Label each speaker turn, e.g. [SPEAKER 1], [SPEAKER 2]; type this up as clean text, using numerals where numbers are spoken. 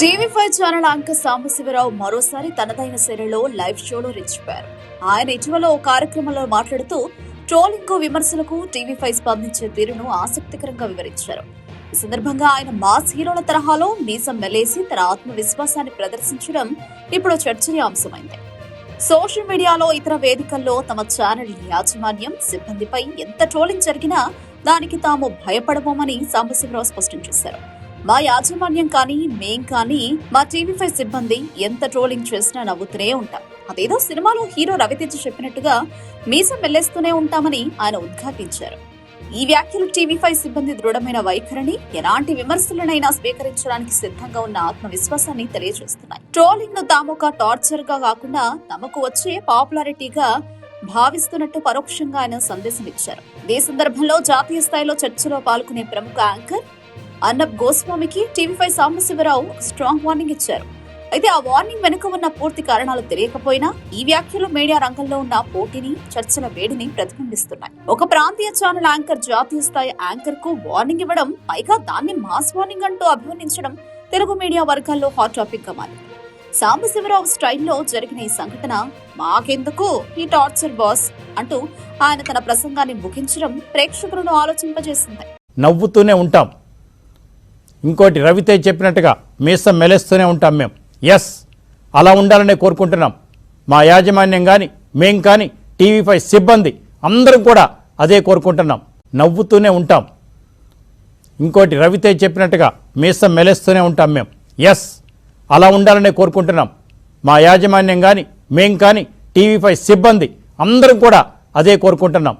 [SPEAKER 1] TV5 channel anchor Sambasivarao మరోసారి తనదైన శైలిలో లైవ్ షోలో రెచ్చిపోయారు. ఆయన ఇటీవల ఓ కార్యక్రమంలో మాట్లాడుతూ ట్రోలింగ్ విమర్శలకు టీవీ5 స్పందించే తీరును ఆసక్తికరంగా వివరించారు. ఈ సందర్భంగా ఆయన మాస్ హీరోల తరహాలో మీసం మెలేసి తన ఆత్మవిశ్వాసాన్ని ప్రదర్శించడం ఇప్పుడు చర్చనీయాంశమైంది. సోషల్ మీడియాలో ఇతర వేదికల్లో తమ ఛానల్ యాజమాన్యం సిబ్బందిపై ఎంత ట్రోలింగ్ జరిగినా దానికి తాము భయపడబోమని సాంబశివరావు స్పష్టం చేశారు. మా యాజమాన్యం కానీ మేం కానీ మా టీవీ5 సిబ్బంది ఎంత ట్రోలింగ్ చేసినా నవ్వుతూనే ఉంటాం. అదేదో సినిమాలో హీరో రవితేజ చెప్పినట్టుగా మీసం మెల్లేస్తూనే ఉంటామని ఆయన ఉద్ఘాటించారు. ఈ వ్యాఖ్యలు టీవీ5 సిబ్బంది దృఢమైన వైఖరిని, ఎలాంటి విమర్శలనైనా స్వీకరించడానికి సిద్ధంగా ఉన్న ఆత్మవిశ్వాసాన్ని తెలియజేస్తున్నాయి. ట్రోలింగ్ ను తామొక టార్చర్ గా కాకుండా తమకు వచ్చే పాపులారిటీగా భావిస్తున్నట్టు పరోక్షంగా ఆయన సందేశం ఇచ్చారు. ఈ సందర్భంలో జాతీయ స్థాయిలో చర్చలో పాల్గొనే ప్రముఖ యాంకర్ అర్నబ్ గోస్వామికి టీవీ5 సాంబశివరావు స్ట్రాంగ్ వార్నింగ్ ఇచ్చారు. అయితే ఆ వార్నింగ్ వెనుక ఉన్న పూర్తి కారణాలు తెలియకపోయినా ఈ వ్యాఖ్యలు మీడియా రంగంలో ఉన్న పోటీని, చర్చల వేడిని ప్రతిబింబిస్తున్నాయి. ఒక ప్రాంతీయ ఛానల్ యాంకర్ జాతీయ స్థాయి యాంకర్ కు వార్నింగ్ ఇవ్వడం, పైగా దాన్ని మాస్ వార్నింగ్ అంటూ అభివర్ణించడం తెలుగు మీడియా వర్గాల్లో హాట్ టాపిక్ గా మారింది. సాంబశివరావు స్టైల్లో జరిగిన ఈ సంఘటన మాకెందుకు ఈ టార్చర్ బాస్ అంటూ ఆయన తన ప్రసంగాన్ని ముగించడం ప్రేక్షకులను ఆలోచింపజేసింది.
[SPEAKER 2] నవ్వుతూనే ఉంటాం, ఇంకోటి రవితేజ్ చెప్పినట్టుగా మీసం మెలేస్తూనే ఉంటాం. మేము అలా ఉండాలనే కోరుకుంటున్నాం. మా యాజమాన్యం కానీ మేం కానీ టీవీ5 సిబ్బంది అందరం కూడా అదే కోరుకుంటున్నాం. నవ్వుతూనే ఉంటాం, ఇంకోటి రవితేజ్ చెప్పినట్టుగా మీసం మెలేస్తూనే ఉంటాం. మేము అలా ఉండాలనే కోరుకుంటున్నాం. మా యాజమాన్యం కానీ మేం కానీ టీవీ5 సిబ్బంది అందరం కూడా అదే కోరుకుంటున్నాం.